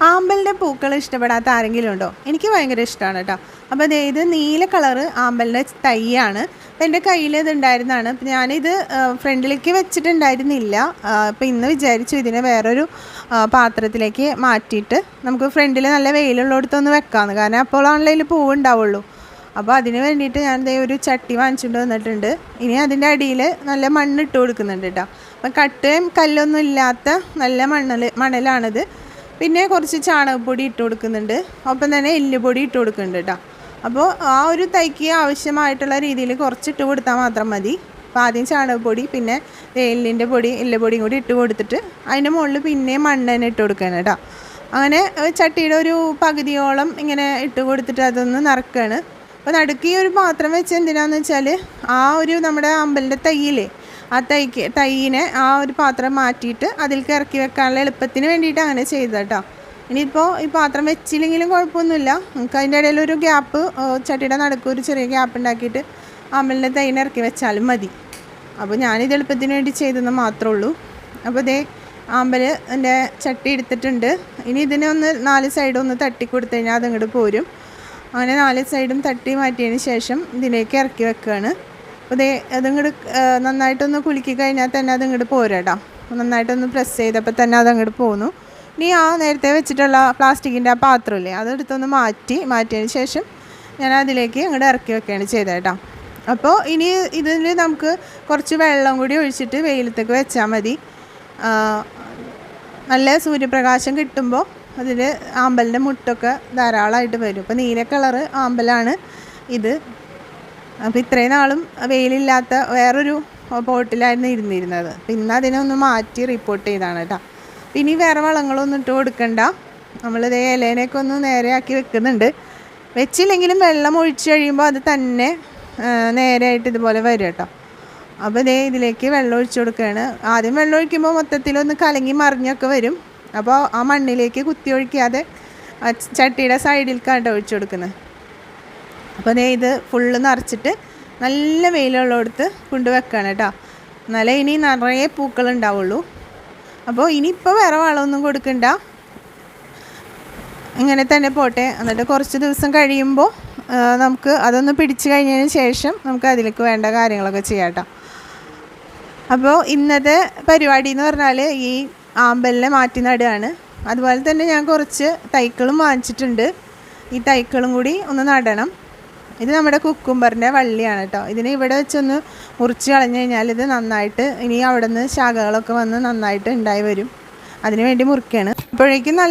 ആമ്പലിൻ്റെ പൂക്കൾ ഇഷ്ടപ്പെടാത്ത ആരെങ്കിലും ഉണ്ടോ? എനിക്ക് ഭയങ്കര ഇഷ്ടമാണ് കേട്ടോ. അപ്പോൾ ദേ ഇത് നീല കളറ് ആമ്പലിൻ്റെ തൈയാണ്. അപ്പോൾ എൻ്റെ കയ്യിൽ ഇത് ഉണ്ടായിരുന്നതാണ്. അപ്പോൾ ഞാനിത് ഫ്രണ്ടിലേക്ക് വെച്ചിട്ടുണ്ടായിരുന്നില്ല. അപ്പോൾ ഇന്ന് വിചാരിച്ചു ഇതിനെ വേറൊരു പാത്രത്തിലേക്ക് മാറ്റിയിട്ട് നമുക്ക് ഫ്രണ്ടിൽ നല്ല വെയിലുള്ളിടത്തൊന്ന് വെക്കാമെന്ന്. കാരണം അപ്പോഴാണല്ലോ ഇതിൽ പൂവ് ഉണ്ടാവുള്ളൂ. അപ്പോൾ അതിന് വേണ്ടിയിട്ട് ഞാൻ ദേ ഒരു ചട്ടി വാങ്ങിച്ചുകൊണ്ട് വന്നിട്ടുണ്ട്. ഇനി അതിൻ്റെ അടിയിൽ നല്ല മണ്ണിട്ട് കൊടുക്കുന്നുണ്ട് കേട്ടോ. അപ്പം കട്ടയും കല്ലൊന്നും ഇല്ലാത്ത നല്ല മണലാണിത്. പിന്നെ കുറച്ച് ചാണകപ്പൊടി ഇട്ട് കൊടുക്കുന്നുണ്ട്. ഒപ്പം തന്നെ എല്ലുപൊടി ഇട്ട് കൊടുക്കുന്നുണ്ട് കേട്ടോ. അപ്പോൾ ആ ഒരു തൈക്ക് ആവശ്യമായിട്ടുള്ള രീതിയിൽ കുറച്ചിട്ട് കൊടുത്താൽ മാത്രം മതി. അപ്പോൾ ആദ്യം ചാണകപ്പൊടി, പിന്നെ എല്ലിൻ്റെ പൊടി, എല്ലുപൊടിയും കൂടി ഇട്ട് കൊടുത്തിട്ട് അതിൻ്റെ മുകളിൽ പിന്നെ മണ്ണ് തന്നെ ഇട്ട് കൊടുക്കണം കേട്ടോ. അങ്ങനെ ചട്ടിയുടെ ഒരു പകുതിയോളം ഇങ്ങനെ ഇട്ട് കൊടുത്തിട്ട് അതൊന്ന് നിറക്കുകയാണ്. അപ്പോൾ നടുക്ക് ഒരു പാത്രം വെച്ച് എന്തിനാന്ന് വെച്ചാൽ ആ ഒരു നമ്മുടെ അമ്പലിൻ്റെ തൈയില്ലേ, ആ തൈയിനെ ആ ഒരു പാത്രം മാറ്റിയിട്ട് അതിലേക്ക് ഇറക്കി വെക്കാനുള്ള എളുപ്പത്തിന് വേണ്ടിയിട്ട് അങ്ങനെ ചെയ്തത് കേട്ടോ. ഇനിയിപ്പോൾ ഈ പാത്രം വെച്ചില്ലെങ്കിലും കുഴപ്പമൊന്നുമില്ല. നമുക്ക് അതിൻ്റെ ഇടയിലൊരു ഗ്യാപ്പ്, ചട്ടിയുടെ നടുക്ക് ഒരു ചെറിയ ഗ്യാപ്പ് ഉണ്ടാക്കിയിട്ട് അമ്പലിൻ്റെ തൈയിനെ ഇറക്കി വെച്ചാലും മതി. അപ്പോൾ ഞാനിത് എളുപ്പത്തിന് വേണ്ടി ചെയ്തെന്ന് മാത്രമേ ഉള്ളൂ. അപ്പോൾ ഇതേ ആമ്പലിൻ്റെ ചട്ടി എടുത്തിട്ടുണ്ട്. ഇനി ഇതിനെ ഒന്ന് 4 സൈഡും ഒന്ന് തട്ടി കൊടുത്തു കഴിഞ്ഞാൽ അതങ്ങോട്ട് പോരും. അങ്ങനെ 4 സൈഡും തട്ടി മാറ്റിയതിന് ശേഷം ഇതിലേക്ക് ഇറക്കി വെക്കുകയാണ്. അപ്പോൾ അതങ്ങോട്ട് നന്നായിട്ടൊന്ന് കുലുക്കി കഴിഞ്ഞാൽ തന്നെ അതങ്ങോട്ട് പോരാട്ടോ. നന്നായിട്ടൊന്ന് പ്രസ് ചെയ്തപ്പോൾ തന്നെ അതങ്ങോട്ട് പോന്നു. ഇനി ആ നേരത്തെ വെച്ചിട്ടുള്ള പ്ലാസ്റ്റിക്കിൻ്റെ ആ പാത്രമില്ലേ, അതെടുത്തൊന്ന് മാറ്റിയതിന് ശേഷം ഞാൻ അതിലേക്ക് അങ്ങോട്ട് ഇറക്കി വെക്കുകയാണ് ചെയ്തത് കേട്ടോ. അപ്പോൾ ഇനി ഇതിൽ നമുക്ക് കുറച്ച് വെള്ളം കൂടി ഒഴിച്ചിട്ട് വെയിലത്തേക്ക് വെച്ചാൽ മതി. നല്ല സൂര്യപ്രകാശം കിട്ടുമ്പോൾ അതിൽ ആമ്പലിൻ്റെ മുട്ടൊക്കെ ധാരാളമായിട്ട് വരും. അപ്പോൾ നീല കളറ് ആമ്പലാണ് ഇത്. അപ്പോൾ ഇത്രയും നാളും വെയിലില്ലാത്ത വേറൊരു പോട്ടിലായിരുന്നു ഇരുന്നിരുന്നത്. അപ്പോൾ ഇന്ന് അതിനൊന്ന് മാറ്റി റിപ്പോർട്ട് ചെയ്താണ് കേട്ടോ. ഇനി വേറെ വളങ്ങളൊന്നും ഇട്ട് കൊടുക്കണ്ട. നമ്മളിതേ ഇലേനെയൊക്കെ ഒന്ന് നേരെയാക്കി വെക്കുന്നുണ്ട്. വെച്ചില്ലെങ്കിലും വെള്ളം ഒഴിച്ച് കഴിയുമ്പോൾ അത് തന്നെ നേരെയായിട്ട് ഇതുപോലെ വരും കേട്ടോ. അപ്പോൾ ഇതിലേക്ക് വെള്ളം ഒഴിച്ച് കൊടുക്കുകയാണ്. ആദ്യം വെള്ളം ഒഴിക്കുമ്പോൾ മൊത്തത്തിലൊന്ന് കലങ്ങി മറിഞ്ഞൊക്കെ വരും. അപ്പോൾ ആ മണ്ണിലേക്ക് കുത്തി ഒഴിക്കാതെ ചട്ടിയുടെ സൈഡിലേക്കാണ് ഒഴിച്ചു കൊടുക്കുന്നത്. അപ്പോൾ ഇത് ഫുള്ള് നിറച്ചിട്ട് നല്ല വെയിലുള്ളിടത്ത് കൊണ്ടുവെക്കുകയാണ് കേട്ടോ. എന്നാലേ ഇനി നിറയെ പൂക്കളുണ്ടാവുള്ളൂ. അപ്പോൾ ഇനിയിപ്പോൾ വേറെ വളമൊന്നും കൊടുക്കണ്ട, ഇങ്ങനെ തന്നെ പോട്ടെ. എന്നിട്ട് കുറച്ച് ദിവസം കഴിയുമ്പോൾ നമുക്ക് അതൊന്ന് പിടിച്ച് കഴിഞ്ഞതിന് ശേഷം നമുക്ക് അതിലേക്ക് വേണ്ട കാര്യങ്ങളൊക്കെ ചെയ്യാം കേട്ടോ. അപ്പോൾ ഇന്നത്തെ പരിപാടി എന്ന് പറഞ്ഞാൽ ഈ ആമ്പലിനെ മാറ്റി നടുകയാണ്. അതുപോലെ തന്നെ ഞാൻ കുറച്ച് തൈക്കളും വാങ്ങിച്ചിട്ടുണ്ട്. ഈ തൈക്കളും കൂടി ഒന്ന് നടണം. ഇത് നമ്മുടെ കുക്കുംബറിൻ്റെ വള്ളിയാണ് കേട്ടോ. ഇതിനെ ഇവിടെ വെച്ചൊന്ന് മുറിച്ച് കളഞ്ഞു കഴിഞ്ഞാൽ ഇത് നന്നായിട്ട് ഇനി അവിടെ നിന്ന് ശാഖകളൊക്കെ വന്ന് നന്നായിട്ട് ഉണ്ടായി വരും. അതിന് വേണ്ടി മുറിക്കുകയാണ്. അപ്പോഴേക്കും നല്ല